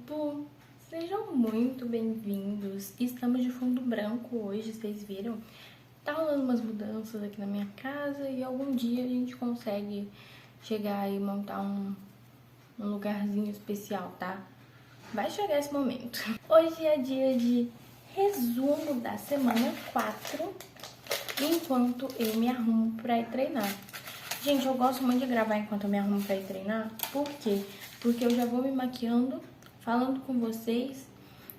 grupo! Sejam muito bem-vindos. Estamos de fundo branco hoje, vocês viram? Tá rolando umas mudanças aqui na minha casa e algum dia a gente consegue chegar e montar um lugarzinho especial, tá? Vai chegar esse momento. Hoje é dia de resumo da semana 4, enquanto eu me arrumo pra ir treinar. Gente, eu gosto muito de gravar enquanto eu me arrumo pra ir treinar. Por quê? Porque eu já vou me maquiando, falando com vocês,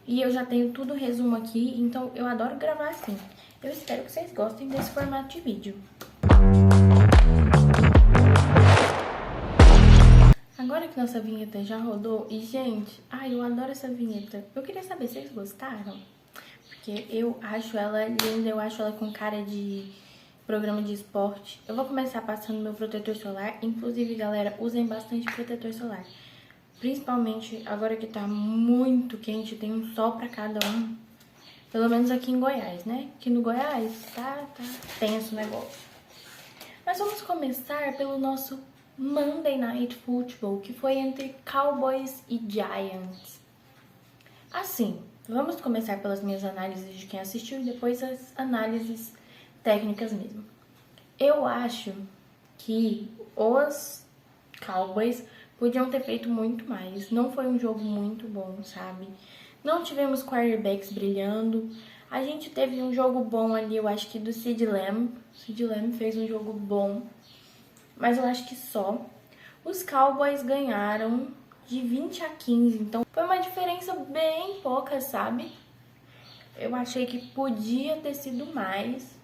e eu já tenho tudo resumo aqui, então eu adoro gravar assim. Eu espero que vocês gostem desse formato de vídeo. Agora que nossa vinheta já rodou, e gente, eu adoro essa vinheta. Eu queria saber se vocês gostaram, porque eu acho ela linda, eu acho ela com cara de programa de esporte. Eu vou começar passando meu protetor solar. Inclusive, galera, usem bastante protetor solar. Principalmente agora que tá muito quente, tem um sol pra cada um. Pelo menos aqui em Goiás, né? Aqui no Goiás tá tenso o negócio. Mas vamos começar pelo nosso Monday Night Football, que foi entre Cowboys e Giants. Assim, vamos começar pelas minhas análises de quem assistiu e depois as análises técnicas mesmo. Eu acho que os Cowboys podiam ter feito muito mais. Não foi um jogo muito bom, sabe? Não tivemos quarterbacks brilhando. A gente teve um jogo bom ali, eu acho que do CeeDee Lamb. CeeDee Lamb fez um jogo bom, mas eu acho que só. Os Cowboys ganharam de 20-15, então foi uma diferença bem pouca, sabe? Eu achei que podia ter sido mais.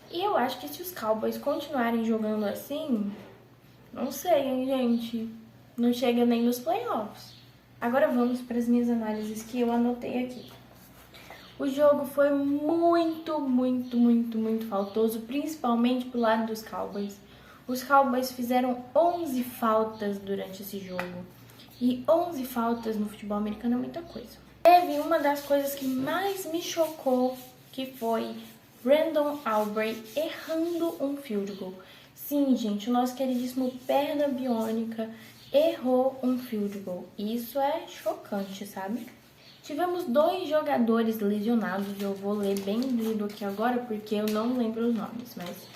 E eu acho que se os Cowboys continuarem jogando assim, não sei, hein, gente? Não chega nem nos playoffs. Agora vamos para as minhas análises que eu anotei aqui. O jogo foi muito faltoso, principalmente pro lado dos Cowboys. Os Cowboys fizeram 11 faltas durante esse jogo. E 11 faltas no futebol americano é muita coisa. Teve uma das coisas que mais me chocou, que foi Brandon Aubrey errando um field goal. Sim, gente, o nosso queridíssimo perna biônica errou um field goal. Isso é chocante, sabe? Tivemos 2 jogadores lesionados, eu vou ler bem lido aqui agora porque eu não lembro os nomes, mas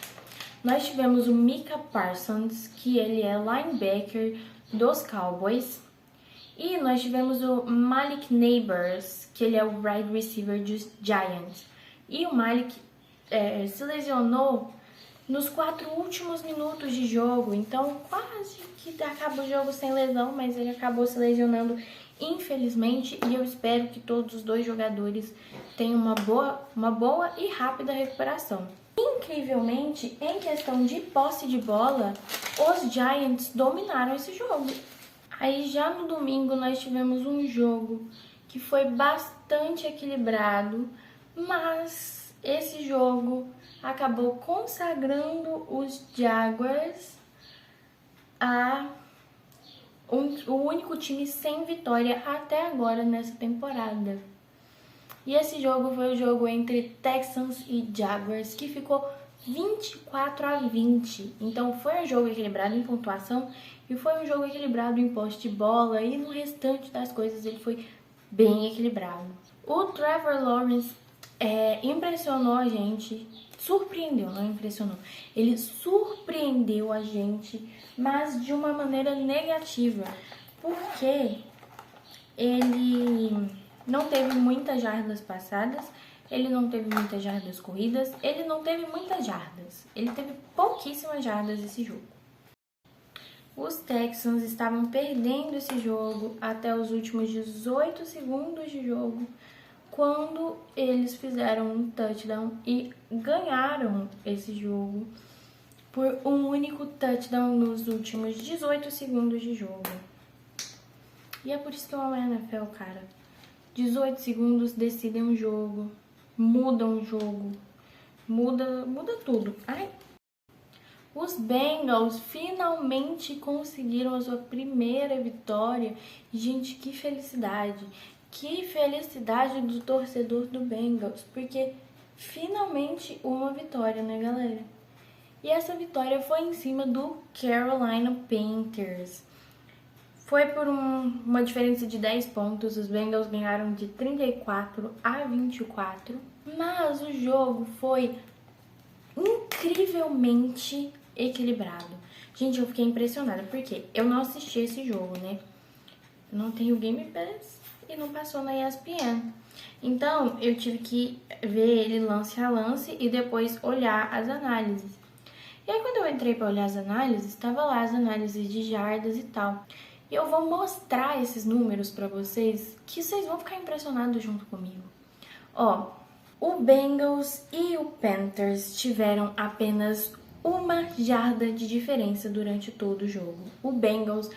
nós tivemos o Micah Parsons, que ele é linebacker dos Cowboys, e nós tivemos o Malik Neighbors, que ele é o wide receiver dos Giants. E o Malik se lesionou nos 4 últimos minutos de jogo, então quase que acaba o jogo sem lesão, mas ele acabou se lesionando infelizmente, e eu espero que todos os 2 jogadores tenham uma boa e rápida recuperação. Incrivelmente, em questão de posse de bola, os Giants dominaram esse jogo. Aí já no domingo nós tivemos um jogo que foi bastante equilibrado, mas esse jogo acabou consagrando os Jaguars a o único time sem vitória até agora nessa temporada. E esse jogo foi o jogo entre Texans e Jaguars, que ficou 24-20. Então foi um jogo equilibrado em pontuação e foi um jogo equilibrado em posse de bola, e no restante das coisas ele foi bem equilibrado. O Trevor Lawrence impressionou a gente, surpreendeu, não impressionou. Ele surpreendeu a gente, mas de uma maneira negativa, porque ele não teve muitas jardas passadas, ele não teve muitas jardas corridas, ele não teve muitas jardas, ele teve pouquíssimas jardas esse jogo. Os Texans estavam perdendo esse jogo até os últimos 18 segundos de jogo, quando eles fizeram um touchdown e ganharam esse jogo por um único touchdown nos últimos 18 segundos de jogo. E é por isso que eu amo a NFL, cara. 18 segundos decidem um jogo, mudam o jogo, muda tudo. Os Bengals finalmente conseguiram a sua primeira vitória. Gente, que felicidade! Que felicidade do torcedor do Bengals, porque finalmente uma vitória, né, galera? E essa vitória foi em cima do Carolina Panthers. Foi por uma diferença de 10 pontos, os Bengals ganharam de 34-24, mas o jogo foi incrivelmente equilibrado. Gente, eu fiquei impressionada, porque eu não assisti esse jogo, né? Eu não tenho Game Pass e não passou na ESPN. Então, eu tive que ver ele lance a lance e depois olhar as análises. E aí, quando eu entrei para olhar as análises, estava lá as análises de jardas e tal. E eu vou mostrar esses números para vocês, que vocês vão ficar impressionados junto comigo. Ó, o Bengals e o Panthers tiveram apenas 1 jarda de diferença durante todo o jogo. O Bengals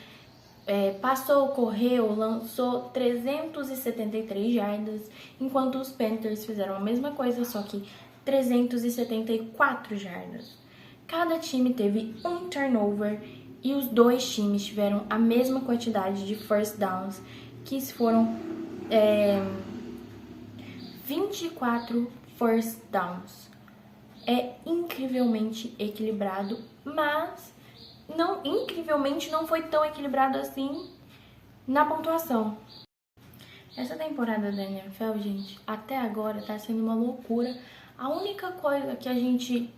passou, correu, lançou 373 jardas, enquanto os Panthers fizeram a mesma coisa, só que 374 jardas. Cada time teve um turnover e os dois times tiveram a mesma quantidade de first downs, que foram 24 first downs. É incrivelmente equilibrado, mas incrivelmente não foi tão equilibrado assim na pontuação. Essa temporada da NFL, gente, até agora tá sendo uma loucura. A única coisa que a gente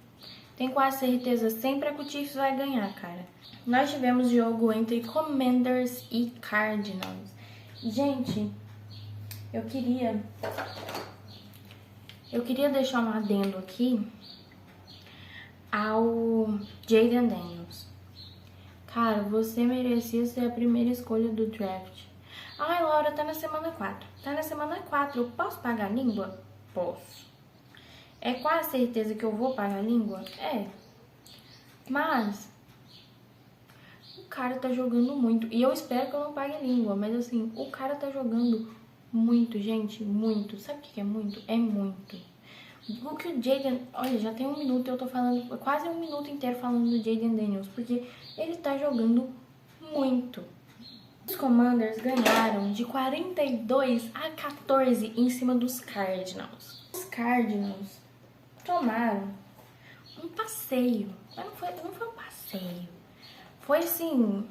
tem quase certeza sempre é que o Chiefs vai ganhar, cara. Nós tivemos jogo entre Commanders e Cardinals. Gente, eu queria deixar um adendo aqui ao Jayden Daniels. Cara, você merecia ser a primeira escolha do draft. Ai, Laura, tá na semana 4. Tá na semana 4, eu posso pagar a língua? Posso. É quase certeza que eu vou pagar a língua? É. Mas o cara tá jogando muito. E eu espero que eu não pague a língua. Mas assim, o cara tá jogando muito, gente. Muito. Sabe o que é muito? É muito. O que o Jayden... Olha, já tem 1 minuto e eu tô falando... Quase 1 minuto inteiro falando do Jayden Daniels. Porque ele tá jogando muito. Os Commanders ganharam de 42-14 em cima dos Cardinals. Os Cardinals tomaram um passeio. Mas não foi um passeio. Foi assim,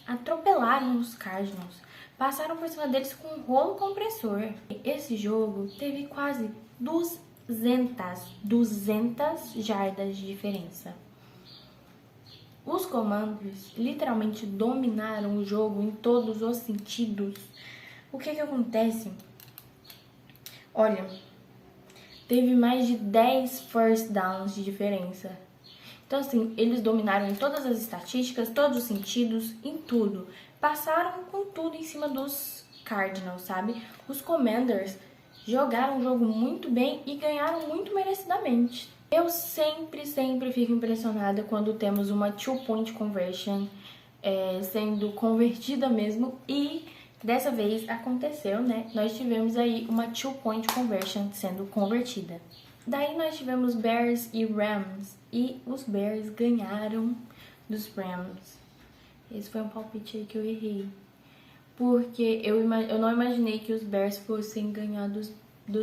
atropelaram os Cardinals. Passaram por cima deles com um rolo compressor. Esse jogo teve quase 200 jardas de diferença. Os Commanders literalmente dominaram o jogo em todos os sentidos. O que acontece? Olha, teve mais de 10 first downs de diferença. Então, assim, eles dominaram em todas as estatísticas, todos os sentidos, em tudo. Passaram com tudo em cima dos Cardinals, sabe? Os Commanders jogaram o jogo muito bem e ganharam muito merecidamente. Eu sempre fico impressionada quando temos uma two-point conversion sendo convertida mesmo. E dessa vez aconteceu, né? Nós tivemos aí uma two-point conversion sendo convertida. Daí nós tivemos Bears e Rams. E os Bears ganharam dos Rams. Esse foi um palpite aí que eu errei. Porque eu não imaginei que os Bears fossem ganhar dos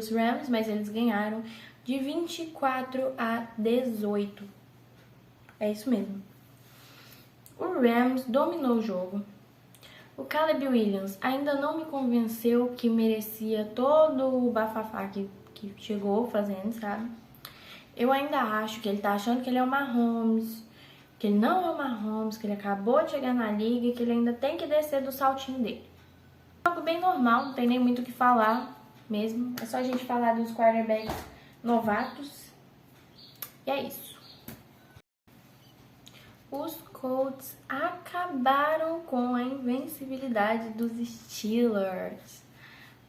Rams, mas eles ganharam de 24-18. É isso mesmo. O Rams dominou o jogo. O Caleb Williams ainda não me convenceu que merecia todo o bafafá que chegou fazendo, sabe? Eu ainda acho que ele tá achando que ele é o Mahomes, que ele não é o Mahomes, que ele acabou de chegar na liga e que ele ainda tem que descer do saltinho dele. É algo bem normal, não tem nem muito o que falar mesmo. É só a gente falar dos quarterbacks novatos. E é isso. Os Colts acabaram com a invencibilidade dos Steelers.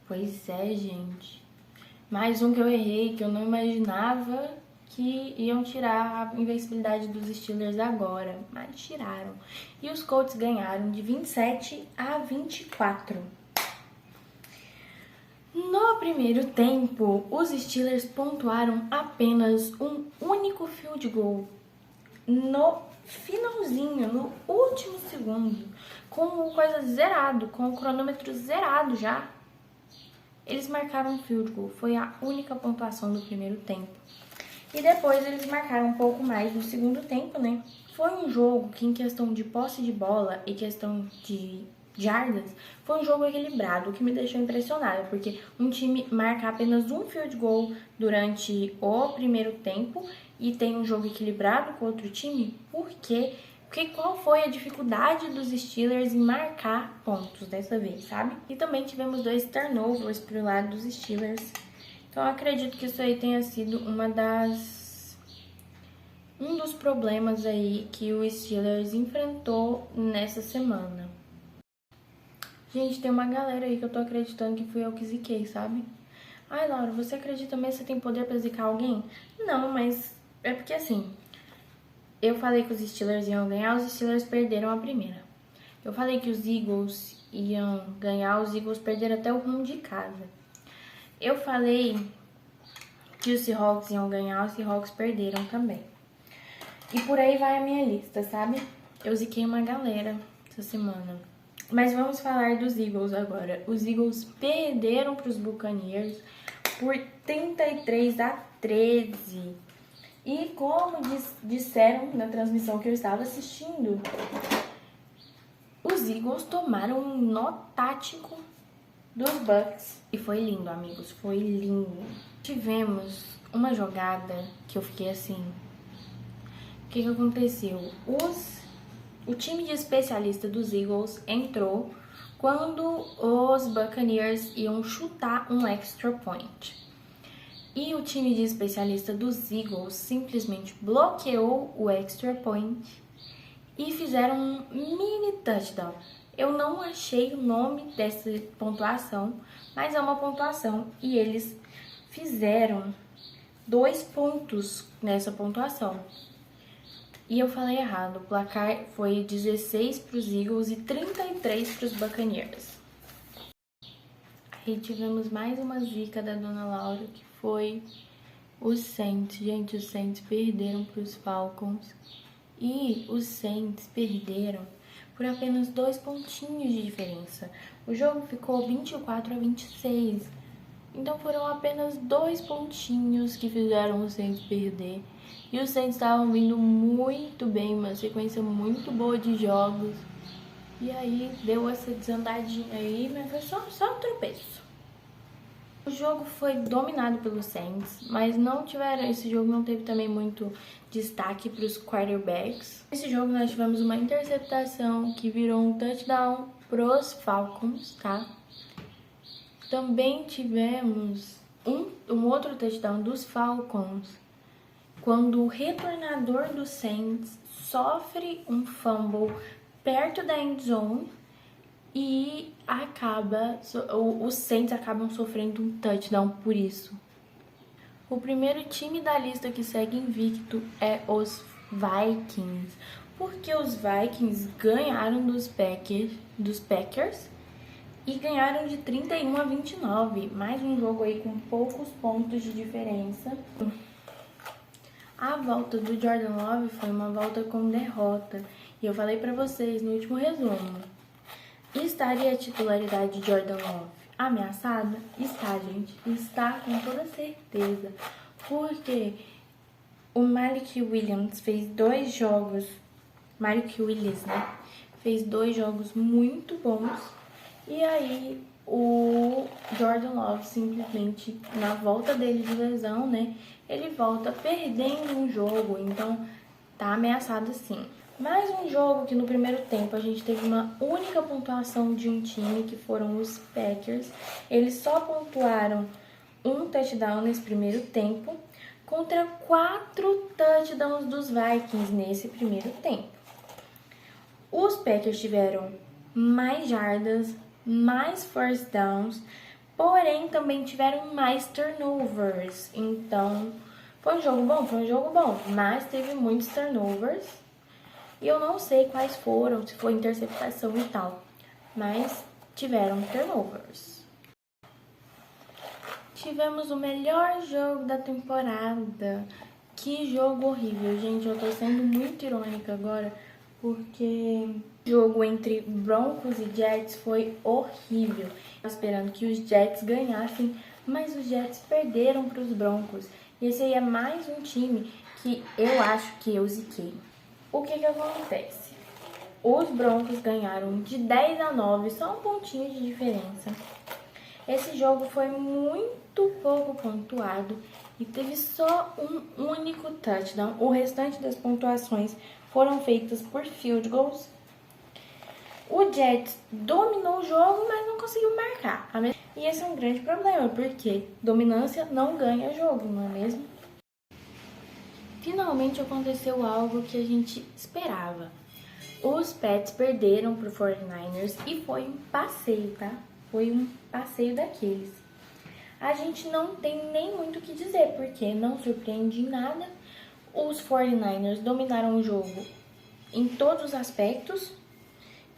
Pois é, gente. Mais um que eu errei, que eu não imaginava que iam tirar a invencibilidade dos Steelers agora. Mas tiraram. E os Colts ganharam de 27-24. No primeiro tempo, os Steelers pontuaram apenas um único field goal no finalzinho, no último segundo, com o com o cronômetro zerado já. Eles marcaram um field goal, foi a única pontuação do primeiro tempo. E depois eles marcaram um pouco mais no segundo tempo, né? Foi um jogo que, em questão de posse de bola e questão de jardas, foi um jogo equilibrado, o que me deixou impressionada, porque um time marca apenas um field goal durante o primeiro tempo e tem um jogo equilibrado com outro time, por quê? Porque qual foi a dificuldade dos Steelers em marcar pontos dessa vez, sabe? E também tivemos 2 turnovers pro lado dos Steelers. Então eu acredito que isso aí tenha sido um dos problemas aí que o Steelers enfrentou nessa semana. Gente, tem uma galera aí que eu tô acreditando que fui eu que ziquei, sabe? Ai, Laura, você acredita mesmo que você tem poder pra zicar alguém? Não, mas é porque assim, eu falei que os Steelers iam ganhar, os Steelers perderam a primeira. Eu falei que os Eagles iam ganhar, os Eagles perderam até o rumo de casa. Eu falei que os Seahawks iam ganhar, os Seahawks perderam também. E por aí vai a minha lista, sabe? Eu ziquei uma galera essa semana. Mas vamos falar dos Eagles agora. Os Eagles perderam para os Buccaneers por 33-13. E como disseram na transmissão que eu estava assistindo, os Eagles tomaram um nó tático dos Bucks. E foi lindo, amigos, foi lindo. Tivemos uma jogada que eu fiquei assim... O que aconteceu? O time de especialista dos Eagles entrou quando os Buccaneers iam chutar um extra point. E o time de especialista dos Eagles simplesmente bloqueou o extra point e fizeram um mini touchdown. Eu não achei o nome dessa pontuação, mas é uma pontuação e eles fizeram 2 pontos nessa pontuação. E eu falei errado, o placar foi 16 para os Eagles e 33 para os Buccaneers. Aí tivemos mais uma zica da Dona Laura, que foi os Saints. Gente, os Saints perderam para os Falcons. E os Saints perderam por apenas 2 pontinhos de diferença. O jogo ficou 24-26. Então foram apenas 2 pontinhos que fizeram os Saints perder. E os Saints estavam vindo muito bem, uma sequência muito boa de jogos. E aí deu essa desandadinha aí, mas foi só um tropeço. O jogo foi dominado pelos Saints, mas esse jogo não teve também muito destaque para os quarterbacks. Nesse jogo nós tivemos uma interceptação que virou um touchdown pros Falcons, tá? Também tivemos um outro touchdown dos Falcons, quando o retornador do Saints sofre um fumble perto da end zone e os Saints acabam sofrendo um touchdown por isso. O primeiro time da lista que segue invicto é os Vikings, porque os Vikings ganharam dos Packers e ganharam de 31-29, mais um jogo aí com poucos pontos de diferença. A volta do Jordan Love foi uma volta com derrota. E eu falei pra vocês no último resumo. Estaria a titularidade de Jordan Love ameaçada? Está, gente. Está com toda certeza. Porque o Malik Willis fez 2 jogos. Malik Willis, né? Fez 2 jogos muito bons. E aí o Jordan Love simplesmente, na volta dele de lesão, né? Ele volta perdendo um jogo, então tá ameaçado sim. Mais um jogo que no primeiro tempo a gente teve uma única pontuação de um time, que foram os Packers. Eles só pontuaram um touchdown nesse primeiro tempo, contra 4 touchdowns dos Vikings nesse primeiro tempo. Os Packers tiveram mais jardas, mais first downs, porém também tiveram mais turnovers. Então, foi um jogo bom, mas teve muitos turnovers. E eu não sei quais foram, se foi interceptação e tal, mas tiveram turnovers. Tivemos o melhor jogo da temporada. Que jogo horrível, gente. Eu tô sendo muito irônica agora, porque o jogo entre Broncos e Jets foi horrível. Eu esperando que os Jets ganhassem, mas os Jets perderam para os Broncos. E esse aí é mais um time que eu acho que eu ziquei. O que acontece? Os Broncos ganharam de 10-9, só um pontinho de diferença. Esse jogo foi muito pouco pontuado e teve só um único touchdown. O restante das pontuações foram feitas por field goals. O Jets dominou o jogo, mas não conseguiu marcar. E esse é um grande problema, porque dominância não ganha jogo, não é mesmo? Finalmente aconteceu algo que a gente esperava. Os Pats perderam para o 49ers e foi um passeio, tá? Foi um passeio daqueles. A gente não tem nem muito o que dizer, porque não surpreende em nada. Os 49ers dominaram o jogo em todos os aspectos,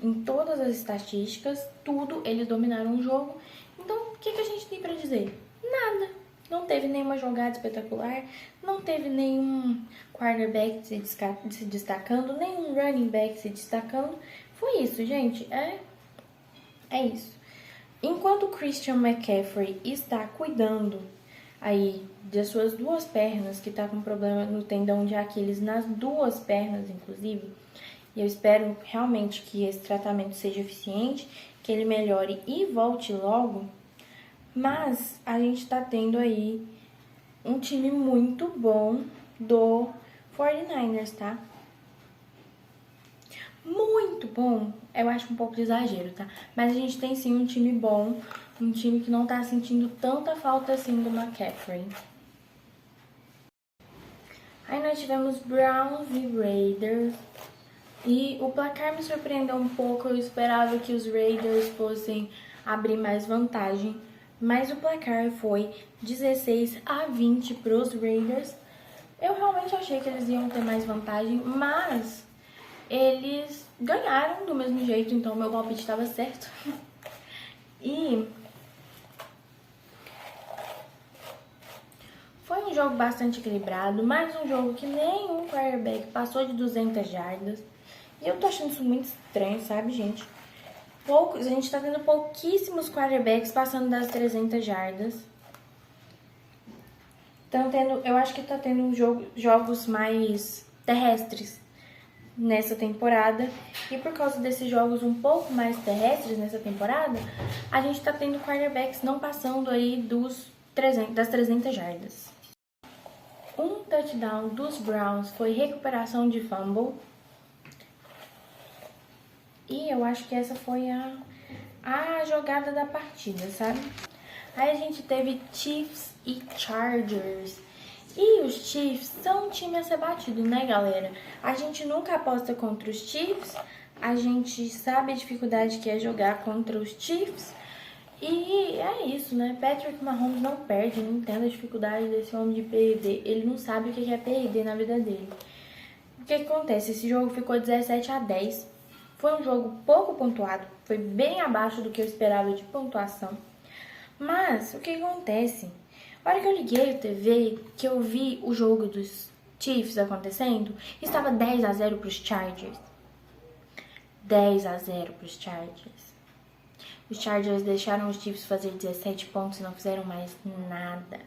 em todas as estatísticas, tudo, eles dominaram o jogo. Então, o que a gente tem para dizer? Nada. Não teve nenhuma jogada espetacular, não teve nenhum quarterback se destacando, nenhum running back se destacando. Foi isso, gente. É isso. Enquanto o Christian McCaffrey está cuidando aí das suas duas pernas, que está com problema no tendão de Aquiles nas duas pernas, inclusive, e eu espero realmente que esse tratamento seja eficiente, que ele melhore e volte logo. Mas a gente tá tendo aí um time muito bom do 49ers, tá? Muito bom. Eu acho um pouco de exagero, tá? Mas a gente tem sim um time bom, um time que não tá sentindo tanta falta assim do McCaffrey. Aí nós tivemos Browns e Raiders. E o placar me surpreendeu um pouco. Eu esperava que os Raiders fossem abrir mais vantagem. Mas o placar foi 16-20 para os Raiders. Eu realmente achei que eles iam ter mais vantagem, mas eles ganharam do mesmo jeito, então meu palpite estava certo. E foi um jogo bastante equilibrado, mais um jogo que nenhum quarterback passou de 200 jardas. E eu tô achando isso muito estranho, sabe, gente? A gente tá tendo pouquíssimos quarterbacks passando das 300 jardas. Eu acho que tá tendo jogos mais terrestres nessa temporada. E por causa desses jogos um pouco mais terrestres nessa temporada, a gente tá tendo quarterbacks não passando aí das 300 jardas. Um touchdown dos Browns foi recuperação de fumble. E eu acho que essa foi a jogada da partida, sabe? Aí a gente teve Chiefs e Chargers. E os Chiefs são um time a ser batido, né, galera? A gente nunca aposta contra os Chiefs. A gente sabe a dificuldade que é jogar contra os Chiefs. E é isso, né? Patrick Mahomes não perde, não entende a dificuldade desse homem de perder. Ele não sabe o que é perder na vida dele. O que acontece? Esse jogo ficou 17-10. Foi um jogo pouco pontuado, foi bem abaixo do que eu esperava de pontuação. Mas, o que acontece? A hora que eu liguei a TV, que eu vi o jogo dos Chiefs acontecendo, estava 10-0 para os Chargers. 10-0 para os Chargers. Os Chargers deixaram os Chiefs fazer 17 pontos e não fizeram mais nada.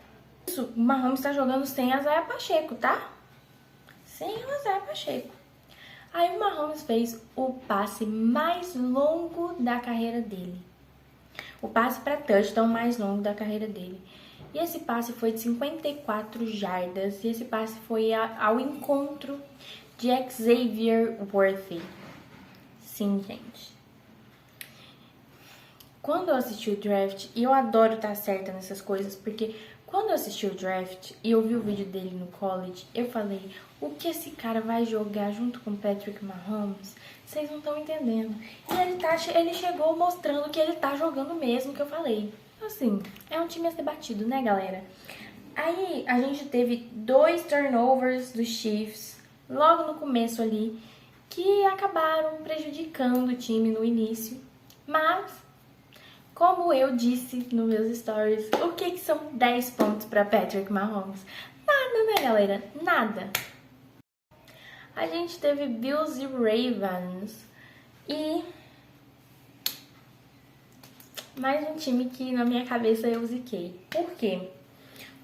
Isso, o Mahomes está jogando sem Isaiah Pacheco, tá? Sem Isaiah Pacheco. Aí o Mahomes fez o passe mais longo da carreira dele. O passe para touchdown mais longo da carreira dele. E esse passe foi de 54 jardas. E esse passe foi ao encontro de Xavier Worthy. Sim, gente. Quando eu assisti o draft, e eu adoro estar certa nessas coisas, porque quando eu assisti o draft e eu vi o vídeo dele no college, eu falei, o que esse cara vai jogar junto com o Patrick Mahomes? Vocês não estão entendendo. E ele chegou mostrando que ele tá jogando mesmo, que eu falei. Assim, é um time a ser batido, né, galera? Aí a gente teve 2 turnovers dos Chiefs, logo no começo ali, que acabaram prejudicando o time no início. Mas, como eu disse nos meus stories, o que são 10 pontos para Patrick Mahomes? Nada, né, galera? Nada. A gente teve Bills e Ravens. E mais um time que na minha cabeça eu ziquei. Por quê?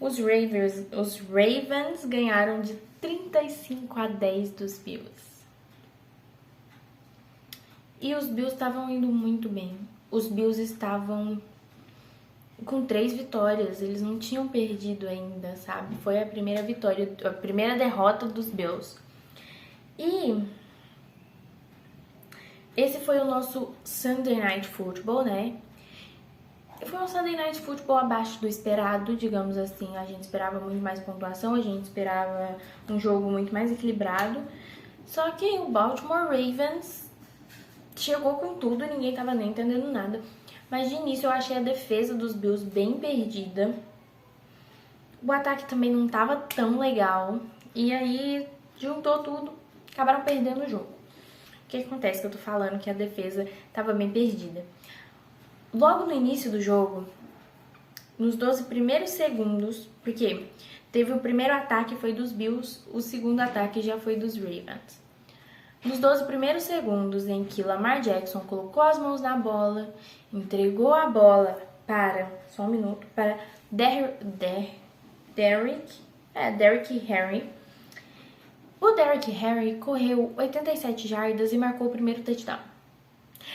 Os Ravens ganharam de 35-10 dos Bills. E os Bills estavam indo muito bem. Os Bills estavam com 3 vitórias, eles não tinham perdido ainda, sabe? Foi a primeira vitória, a primeira derrota dos Bills. E esse foi o nosso Sunday Night Football, né? Foi um Sunday Night Football abaixo do esperado, digamos assim. A gente esperava muito mais pontuação, a gente esperava um jogo muito mais equilibrado. Só que o Baltimore Ravens chegou com tudo e ninguém tava nem entendendo nada. Mas de início eu achei a defesa dos Bills bem perdida. O ataque também não tava tão legal. E aí juntou tudo, acabaram perdendo o jogo. O que acontece que eu tô falando que a defesa tava bem perdida? Logo no início do jogo, nos 12 primeiros segundos, porque teve o primeiro ataque foi dos Bills, o segundo ataque já foi dos Ravens. Nos 12 primeiros segundos em que Lamar Jackson colocou as mãos na bola, entregou a bola para, só um minuto, para Derrick Henry. O Derrick Henry correu 87 jardas e marcou o primeiro touchdown.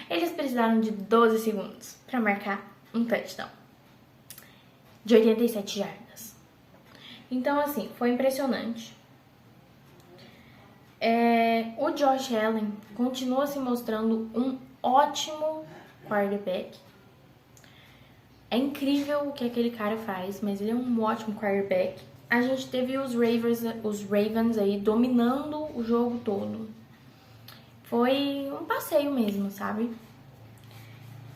Eles precisaram de 12 segundos para marcar um touchdown de 87 jardas. Então, assim, foi impressionante. O Josh Allen continua se mostrando um ótimo quarterback. É incrível o que aquele cara faz, mas ele é um ótimo quarterback. A gente teve os Ravens aí dominando o jogo todo. Foi um passeio mesmo, sabe?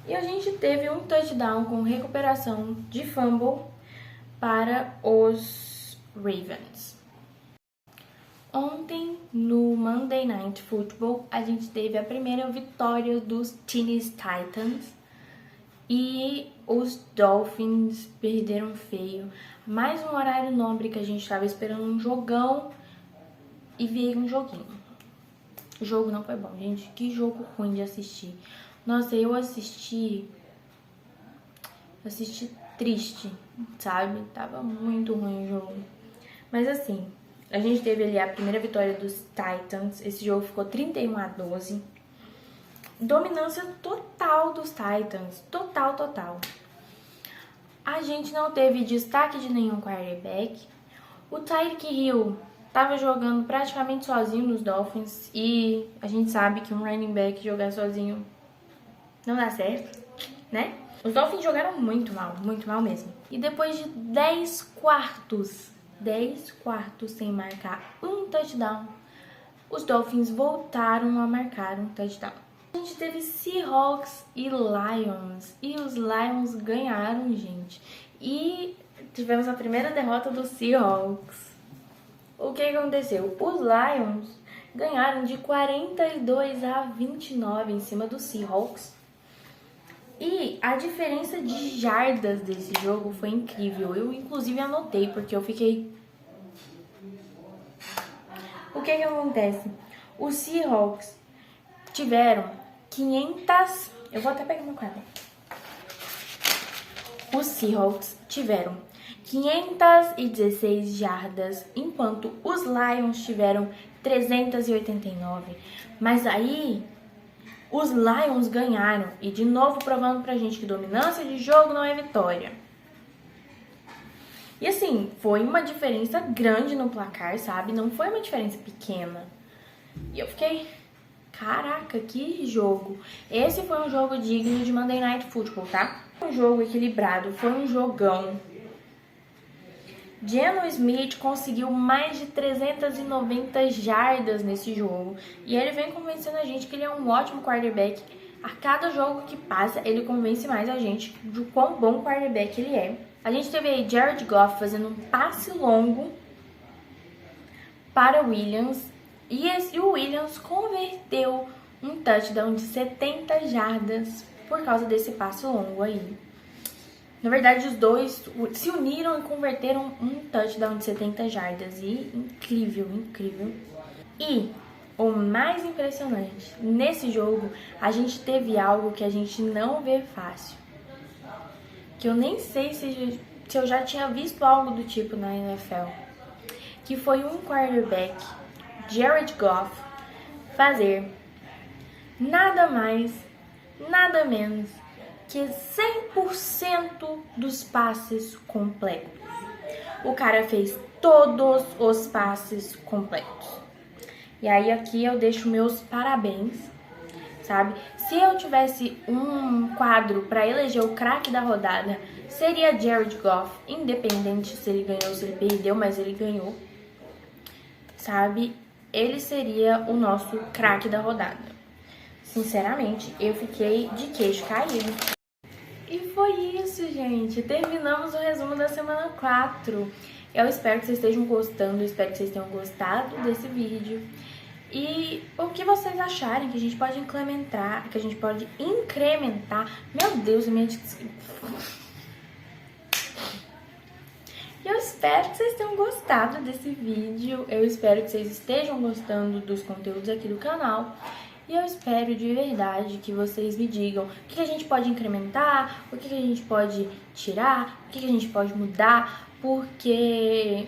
E a gente teve um touchdown com recuperação de fumble para os Ravens. Ontem, no Monday Night Football, a gente teve a primeira vitória dos Tennessee Titans e os Dolphins perderam feio. Mais um horário nobre que a gente estava esperando um jogão e veio um joguinho. O jogo não foi bom, gente. Que jogo ruim de assistir. Nossa, eu assisti triste, sabe? Tava muito ruim o jogo. Mas assim, a gente teve ali a primeira vitória dos Titans. Esse jogo ficou 31-12. Dominância total dos Titans. Total. A gente não teve destaque de nenhum quarterback. O Tyreek Hill tava jogando praticamente sozinho nos Dolphins. E a gente sabe que um running back jogar sozinho não dá certo, né? Os Dolphins jogaram muito mal mesmo. E depois de 10 quartos sem marcar um touchdown, os Dolphins voltaram a marcar um touchdown. A gente teve Seahawks e Lions, e os Lions ganharam, gente. E tivemos a primeira derrota dos Seahawks. O que aconteceu? Os Lions ganharam de 42-29 em cima dos Seahawks. E a diferença de jardas desse jogo foi incrível. Eu, inclusive, anotei, porque eu fiquei... O que acontece? Os Seahawks tiveram 500... Eu vou até pegar meu quadro. Os Seahawks tiveram 516 jardas, enquanto os Lions tiveram 389. Mas aí... os Lions ganharam e de novo provando pra gente que dominância de jogo não é vitória. E assim, foi uma diferença grande no placar, sabe? Não foi uma diferença pequena. E eu fiquei, caraca, que jogo. Esse foi um jogo digno de Monday Night Football, tá? Um jogo equilibrado, foi um jogão. Geno Smith conseguiu mais de 390 jardas nesse jogo. E ele vem convencendo a gente que ele é um ótimo quarterback. A cada jogo que passa, ele convence mais a gente de quão bom quarterback ele é. A gente teve aí Jared Goff fazendo um passe longo para o Williams. E o Williams converteu um touchdown de 70 jardas por causa desse passe longo aí. Na verdade, os dois se uniram e converteram um touchdown de 70 jardas. E incrível. E o mais impressionante, nesse jogo, a gente teve algo que a gente não vê fácil. Que eu nem sei se eu já tinha visto algo do tipo na NFL. Que foi um quarterback, Jared Goff, fazer nada mais, nada menos que 100% dos passes completos. O cara fez todos os passes completos. E aí aqui eu deixo meus parabéns, sabe? Se eu tivesse um quadro para eleger o craque da rodada, seria Jared Goff, independente se ele ganhou ou se ele perdeu, mas ele ganhou, sabe? Ele seria o nosso craque da rodada. Sinceramente, eu fiquei de queixo caído. E foi isso, gente. Terminamos o resumo da semana 4. Eu espero que vocês estejam gostando, eu espero que vocês tenham gostado desse vídeo. E o que vocês acharem que a gente pode incrementar, Meu Deus, minha... Eu espero que vocês tenham gostado desse vídeo. Eu espero que vocês estejam gostando dos conteúdos aqui do canal. E eu espero de verdade que vocês me digam o que a gente pode incrementar, o que a gente pode tirar, o que a gente pode mudar, porque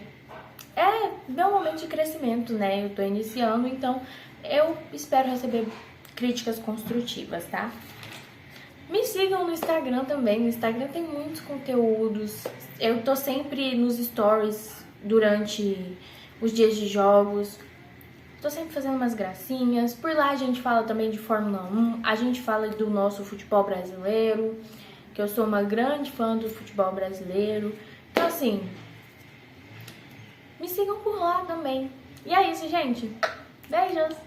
é meu momento de crescimento, né? Eu tô iniciando, então eu espero receber críticas construtivas, tá? Me sigam no Instagram também, no Instagram tem muitos conteúdos. Eu tô sempre nos stories durante os dias de jogos. Tô sempre fazendo umas gracinhas. Por lá a gente fala também de Fórmula 1, a gente fala do nosso futebol brasileiro, que eu sou uma grande fã do futebol brasileiro. Então assim, me sigam por lá também. E é isso, gente. Beijos!